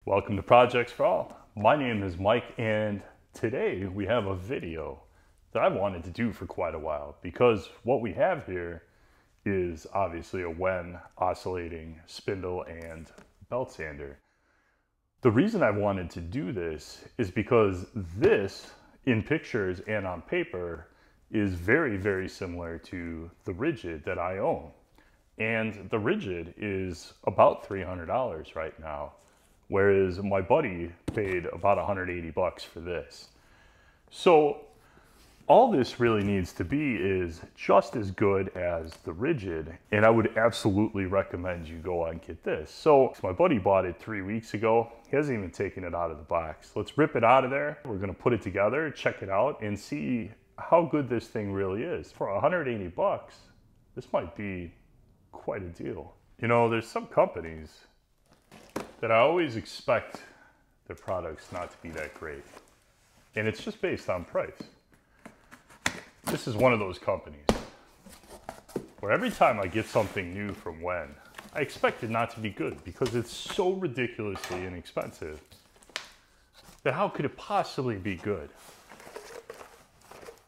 Welcome to Projects for All. My name is Mike, and today we have a video that I've wanted to do for quite a while because what we have here is obviously a WEN oscillating spindle and belt sander. The reason I wanted to do this is because this, in pictures and on paper, is very, very similar to the Ridgid that I own. And the Ridgid is about $300 right now, whereas my buddy paid about 180 bucks for this. So all this really needs to be is just as good as the Ridgid, and I would absolutely recommend you go out and get this. So my buddy bought it 3 weeks ago. He hasn't even taken it out of the box. Let's rip it out of there. We're gonna put it together, check it out, and see how good this thing really is. For 180 bucks, this might be quite a deal. You know, there's some companies that I always expect their products not to be that great. And it's just based on price. This is one of those companies where every time I get something new from WEN, I expect it not to be good because it's so ridiculously inexpensive that how could it possibly be good?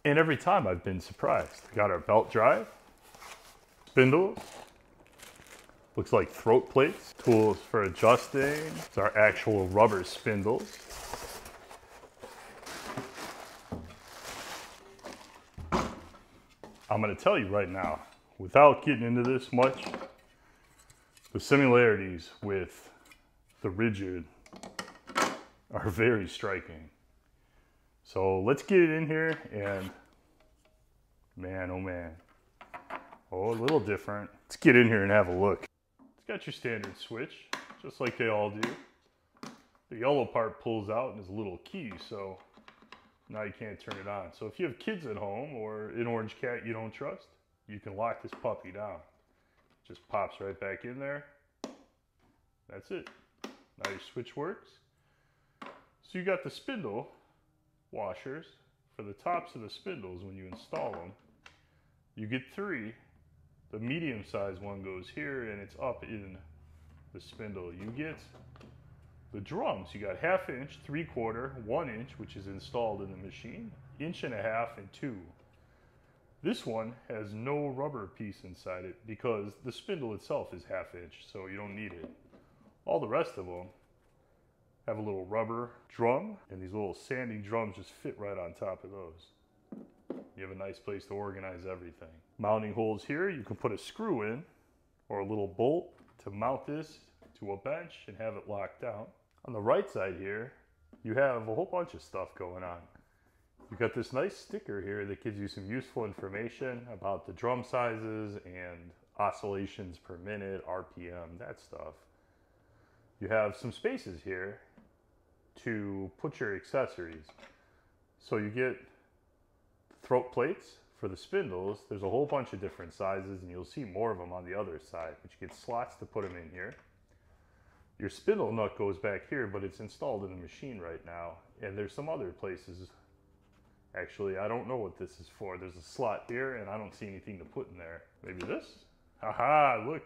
And every time I've been surprised. We got our belt drive, spindles, looks like throat plates, tools for adjusting. It's our actual rubber spindles. I'm gonna tell you right now, without getting into this much, the similarities with the Ridgid are very striking. So let's get it in here and man, oh man. Oh, a little different. Let's get in here and have a look. It's got your standard switch, just like they all do. The yellow part pulls out and is a little key, so now you can't turn it on. So if you have kids at home or an orange cat you don't trust, you can lock this puppy down. It just pops right back in there. That's it. Now your switch works. So you got the spindle washers for the tops of the spindles when you install them. You get 3. The medium-sized one goes here and it's up in the spindle. You get the drums. You got 1/2 inch, 3/4, 1 inch, which is installed in the machine, 1.5 inches, and 2. This one has no rubber piece inside it because the spindle itself is 1/2 inch, so you don't need it. All the rest of them have a little rubber drum, and these little sanding drums just fit right on top of those. You have a nice place to organize everything. Mounting holes here, you can put a screw in or a little bolt to mount this to a bench and have it locked down. On the right side here, you have a whole bunch of stuff going on. You've got this nice sticker here that gives you some useful information about the drum sizes and oscillations per minute, RPM, that stuff. You have some spaces here to put your accessories. So you get throat plates for the spindles. There's a whole bunch of different sizes and you'll see more of them on the other side, but you get slots to put them in here. Your spindle nut goes back here, but it's installed in the machine right now. And there's some other places. Actually, I don't know what this is for. There's a slot here and I don't see anything to put in there. Maybe this? Haha, look.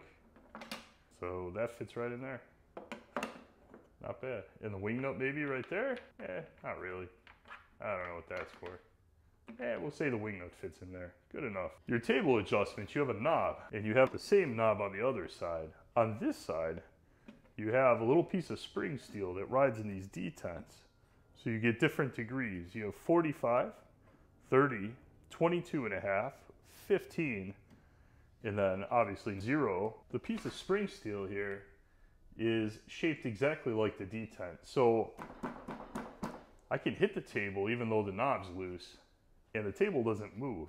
So that fits right in there. Not bad. And the wing nut maybe right there? Not really. I don't know what that's for. We'll say the wing nut fits in there. Good enough. Your table adjustments, you have a knob, and you have the same knob on the other side. On this side, you have a little piece of spring steel that rides in these detents. So you get different degrees. You have 45, 30, 22.5, 15, and then obviously 0. The piece of spring steel here is shaped exactly like the detent. So I can hit the table even though the knob's loose and the table doesn't move.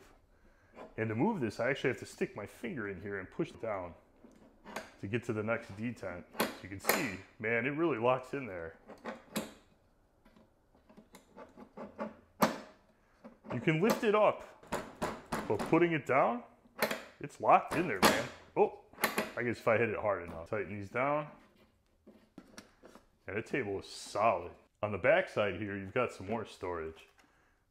And to move this, I actually have to stick my finger in here and push it down to get to the next detent. So you can see, man, it really locks in there. You can lift it up, but putting it down, it's locked in there, man. Oh, I guess if I hit it hard enough. Tighten these down. And the table is solid. On the back side here, you've got some more storage.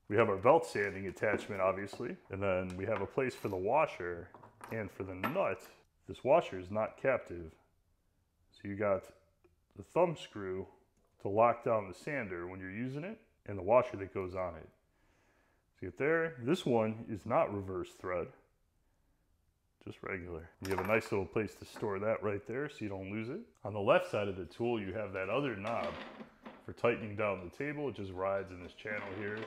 We have our belt sanding attachment, obviously, and then we have a place for the washer and for the nut. This washer is not captive. So you got the thumb screw to lock down the sander when you're using it and the washer that goes on it. See it there? This one is not reverse thread, just regular. You have a nice little place to store that right there so you don't lose it. On the left side of the tool, you have that other knob for tightening down the table. It just rides in this channel here,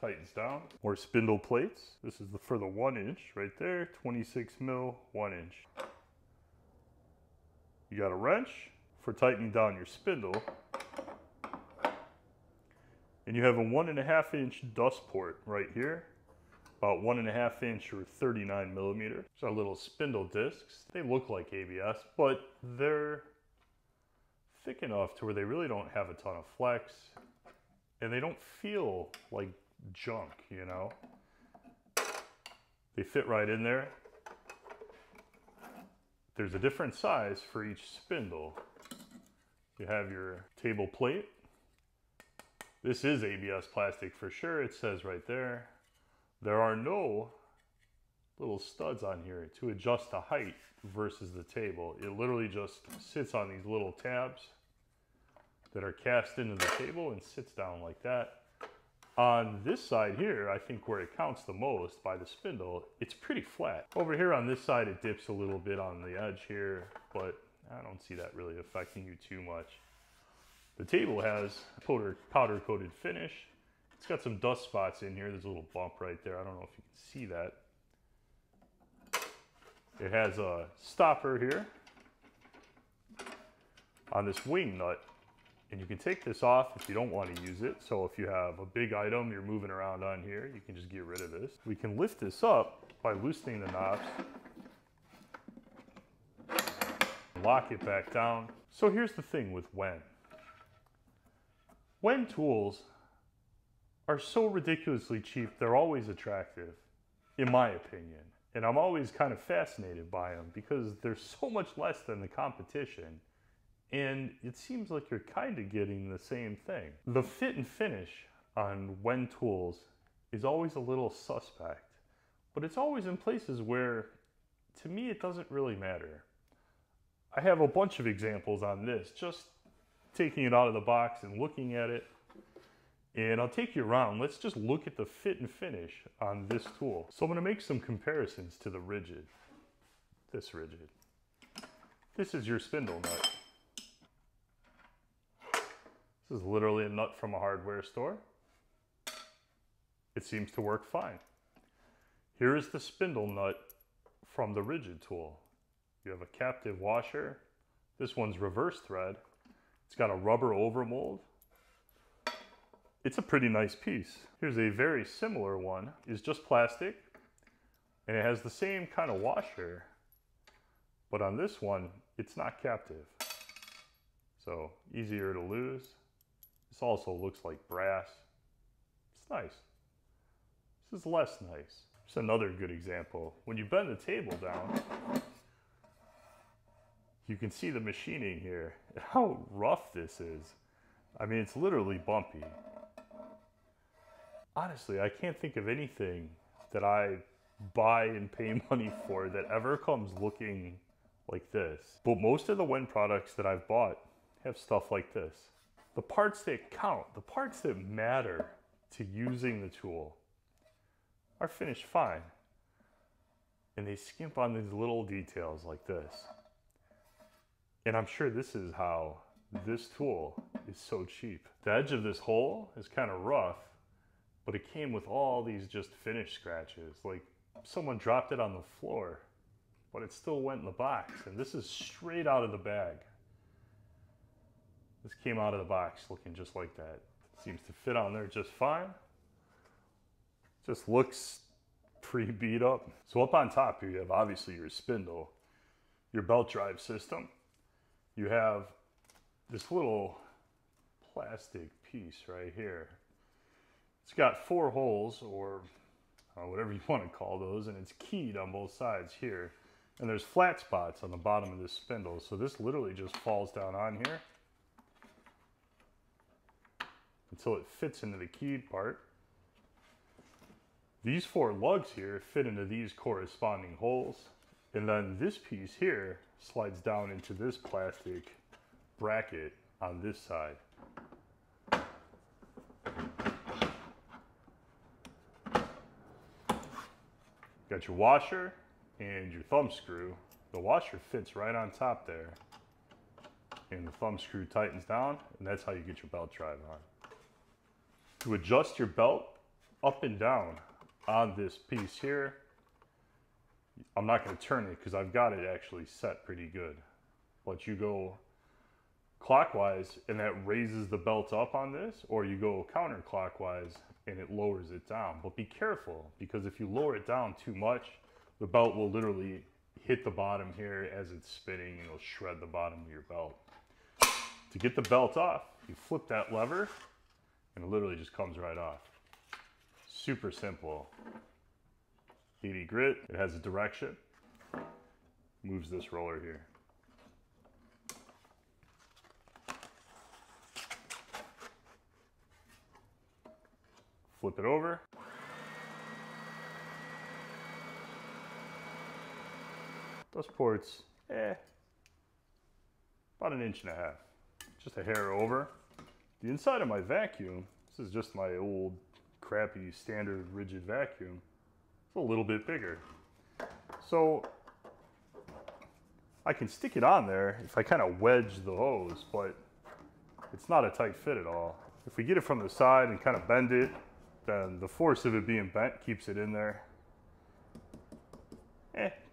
tightens down. More spindle plates. This is for the 1 inch right there, 26 mil, 1 inch. You got a wrench for tightening down your spindle. And you have a 1.5 inch dust port right here, about 1.5 inch or 39 millimeter. These are little spindle discs. They look like ABS, but they're thick enough to where they really don't have a ton of flex, and they don't feel like junk, you know? They fit right in there. There's a different size for each spindle. You have your table plate. This is ABS plastic for sure. It says right there. There are no little studs on here to adjust the height versus the table. It literally just sits on these little tabs that are cast into the table and sits down like that. On this side here, I think where it counts the most by the spindle, it's pretty flat. Over here on this side, it dips a little bit on the edge here, but I don't see that really affecting you too much. The table has powder coated finish. It's got some dust spots in here. There's a little bump right there. I don't know if you can see that. It has a stopper here on this wing nut. And you can take this off if you don't want to use it. So if you have a big item you're moving around on here, you can just get rid of this. We can lift this up by loosening the knobs. Lock it back down. So here's the thing with WEN. WEN tools are so ridiculously cheap, they're always attractive, in my opinion. And I'm always kind of fascinated by them because they're so much less than the competition. And it seems like you're kind of getting the same thing. The fit and finish on WEN tools is always a little suspect, but it's always in places where, to me, it doesn't really matter. I have a bunch of examples on this, just taking it out of the box and looking at it. And I'll take you around. Let's just look at the fit and finish on this tool. So I'm going to make some comparisons to the Ridgid. This Ridgid. This is your spindle nut. This is literally a nut from a hardware store. It seems to work fine. Here is the spindle nut from the Ridgid tool. You have a captive washer. This one's reverse thread. It's got a rubber overmold. It's a pretty nice piece. Here's a very similar one. It's just plastic, and it has the same kind of washer, but on this one, it's not captive. So easier to lose. This also looks like brass. It's nice. This is less nice. Just another good example. When you bend the table down, you can see the machining here. How rough this is. I mean, it's literally bumpy. Honestly, I can't think of anything that I buy and pay money for that ever comes looking like this. But most of the WEN products that I've bought have stuff like this. The parts that count, the parts that matter to using the tool are finished fine. And they skimp on these little details like this. And I'm sure this is how this tool is so cheap. The edge of this hole is kind of rough, but it came with all these just finish scratches. Like someone dropped it on the floor, but it still went in the box. And this is straight out of the bag. This came out of the box looking just like that. Seems to fit on there just fine. Just looks pretty beat up. So up on top here, you have obviously your spindle, your belt drive system. You have this little plastic piece right here. It's got 4 holes, or whatever you want to call those, and it's keyed on both sides here. And there's flat spots on the bottom of this spindle, so this literally just falls down on here until it fits into the keyed part. These 4 lugs here fit into these corresponding holes. And then this piece here slides down into this plastic bracket on this side. Got your washer and your thumb screw. The washer fits right on top there, and the thumb screw tightens down, and that's how you get your belt drive on. To adjust your belt up and down on this piece here, I'm not going to turn it because I've got it actually set pretty good. But you go clockwise and that raises the belt up on this, or you go counterclockwise and it lowers it down. But be careful, because if you lower it down too much, the belt will literally hit the bottom here as it's spinning and it'll shred the bottom of your belt. To get the belt off, you flip that lever and it literally just comes right off. Super simple. 80 grit, it has a direction. Moves this roller here. Flip it over. Those ports, about 1.5 inches. Just a hair over. The inside of my vacuum, this is just my old crappy standard Ridgid vacuum. It's a little bit bigger. So I can stick it on there if I kind of wedge the hose, but it's not a tight fit at all. If we get it from the side and kind of bend it, then the force of it being bent keeps it in there.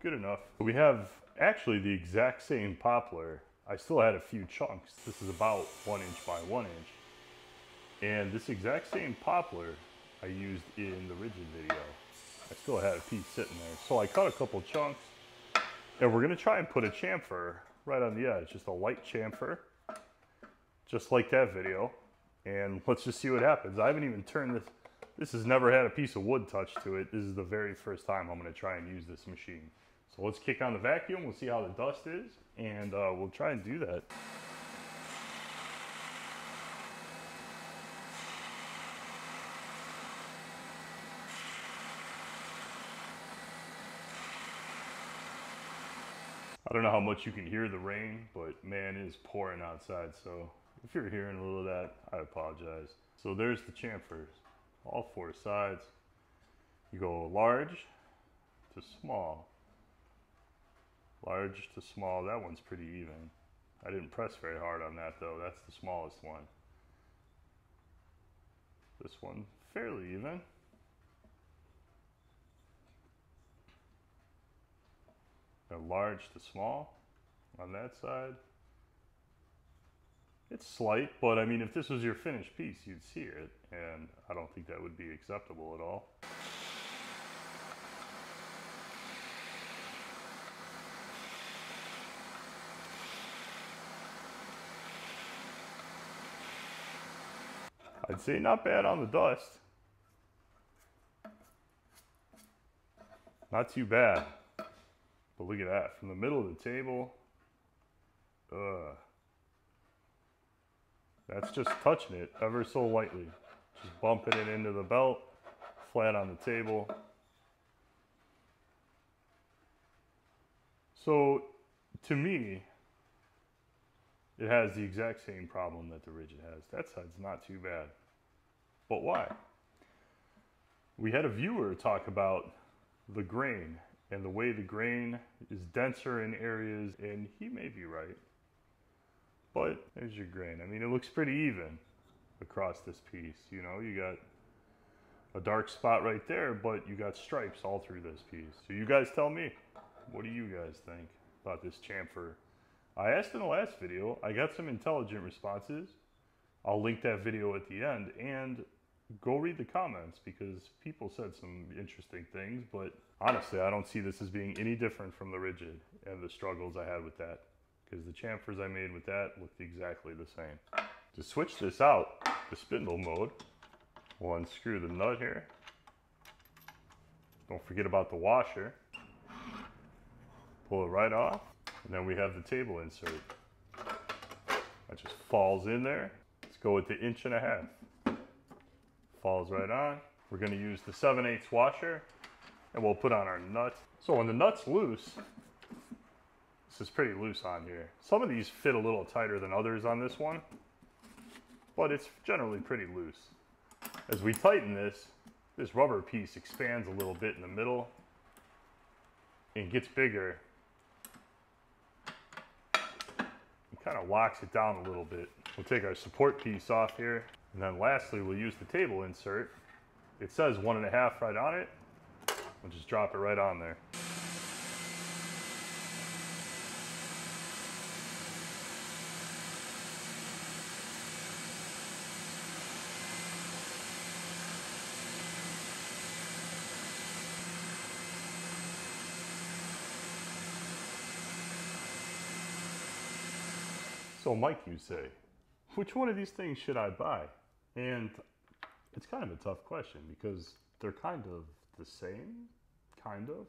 Good enough. We have actually the exact same poplar. I still had a few chunks. This is about 1 inch by 1 inch. And this exact same poplar I used in the Ridgid video. I still had a piece sitting there. So I cut a couple chunks, and we're gonna try and put a chamfer right on the edge, just a light chamfer, just like that video. And let's just see what happens. I haven't even turned this. This has never had a piece of wood touch to it. This is the very first time I'm gonna try and use this machine. So let's kick on the vacuum, we'll see how the dust is, and we'll try and do that. I don't know how much you can hear the rain, but man, it is pouring outside. So if you're hearing a little of that, I apologize. So there's the chamfers, all 4 sides. You go large to small. Large to small, that one's pretty even. I didn't press very hard on that though, that's the smallest one. This one, fairly even. And large to small on that side. It's slight, but I mean, if this was your finished piece, you'd see it, and I don't think that would be acceptable at all. I'd say not bad on the dust. Not too bad. But look at that, from the middle of the table, that's just touching it ever so lightly. Just bumping it into the belt, flat on the table. So, to me, it has the exact same problem that the Ridgid has. That side's not too bad. But why? We had a viewer talk about the grain and the way the grain is denser in areas, and he may be right. But there's your grain. I mean, it looks pretty even across this piece. You know, you got a dark spot right there, but you got stripes all through this piece. So you guys tell me, what do you guys think about this chamfer? I asked in the last video, I got some intelligent responses. I'll link that video at the end, and go read the comments because people said some interesting things, but honestly, I don't see this as being any different from the Ridgid and the struggles I had with that, because the chamfers I made with that looked exactly the same. To switch this out, the spindle mode, we'll unscrew the nut here. Don't forget about the washer. Pull it right off, and then we have the table insert. That just falls in there. Let's go with the 1.5 inches. Falls right on. We're going to use the 7/8 washer, and we'll put on our nut. So when the nut's loose, this is pretty loose on here. Some of these fit a little tighter than others on this one, but it's generally pretty loose. As we tighten this, this rubber piece expands a little bit in the middle, and gets bigger, it kind of locks it down a little bit. We'll take our support piece off here, and then lastly we'll use the table insert. It says 1.5 right on it. We'll just drop it right on there. So Mike, you say, which one of these things should I buy? And it's kind of a tough question because they're kind of the same, kind of.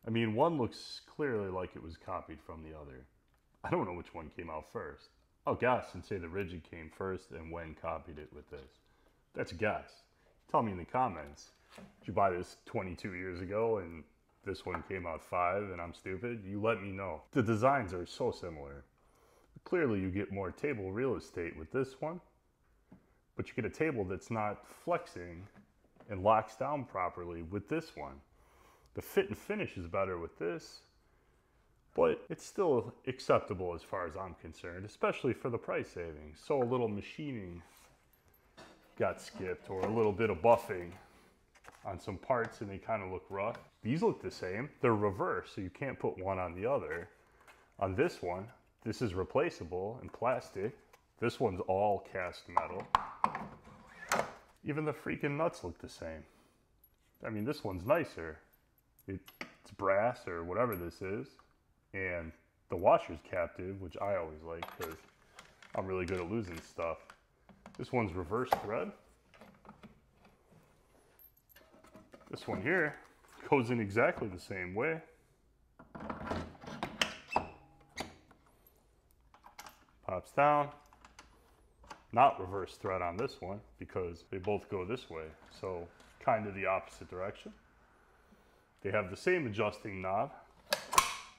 I mean, one looks clearly like it was copied from the other. I don't know which one came out first. I'll guess and say the Ridgid came first and WEN copied it with this. That's a guess. Tell me in the comments. Did you buy this 22 years ago and this one came out 5 and I'm stupid? You let me know. The designs are so similar. Clearly you get more table real estate with this one, but you get a table that's not flexing and locks down properly with this one. The fit and finish is better with this, but it's still acceptable as far as I'm concerned, especially for the price savings. So a little machining got skipped or a little bit of buffing on some parts and they kind of look rough. These look the same. They're reversed, so you can't put one on the other. On this one, this is replaceable in plastic. This one's all cast metal. Even the freaking nuts look the same. I mean, this one's nicer. It's brass or whatever this is. And the washer's captive, which I always like because I'm really good at losing stuff. This one's reverse thread. This one here goes in exactly the same way. Pops down. Not reverse thread on this one because they both go this way. So kind of the opposite direction. They have the same adjusting knob.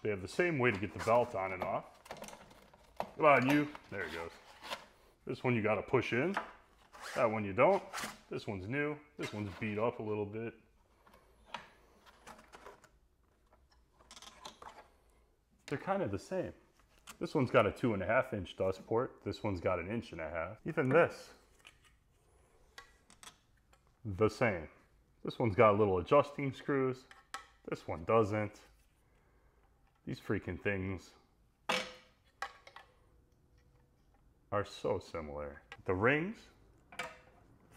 They have the same way to get the belt on and off. Come on, you. There it goes. This one you got to push in. That one you don't. This one's new. This one's beat up a little bit. They're kind of the same. This one's got a 2.5 inch dust port. This one's got 1.5 inches. Even this, the same. This one's got little adjusting screws. This one doesn't. These freaking things are so similar. The rings,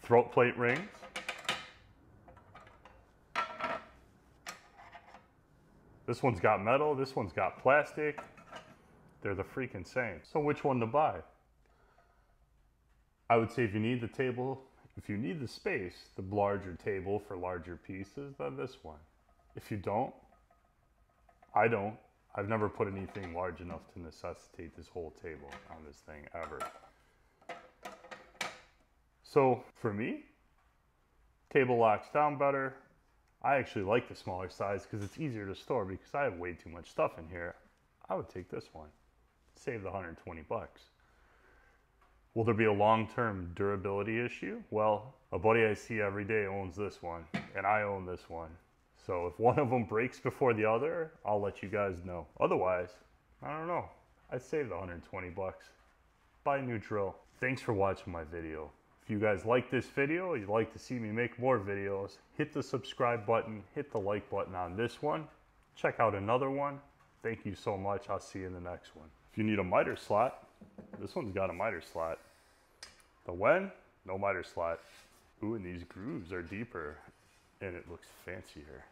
throat plate rings. This one's got metal, this one's got plastic. They're the freaking same. So which one to buy? I would say if you need the table, if you need the space, the larger table for larger pieces, then this one. If you don't, I don't. I've never put anything large enough to necessitate this whole table on this thing ever. So for me, table locks down better. I actually like the smaller size because it's easier to store because I have way too much stuff in here. I would take this one. Save the 120 bucks. Will there be a long-term durability issue? Well, a buddy I see every day owns this one, and I own this one. So if one of them breaks before the other, I'll let you guys know. Otherwise, I don't know. I'd save the 120 bucks. Buy a new drill. Thanks for watching my video. If you guys like this video, you'd like to see me make more videos, hit the subscribe button, hit the like button on this one. Check out another one. Thank you so much. I'll see you in the next one. If you need a miter slot, this one's got a miter slot. The WEN, no miter slot. Ooh, and these grooves are deeper and it looks fancier.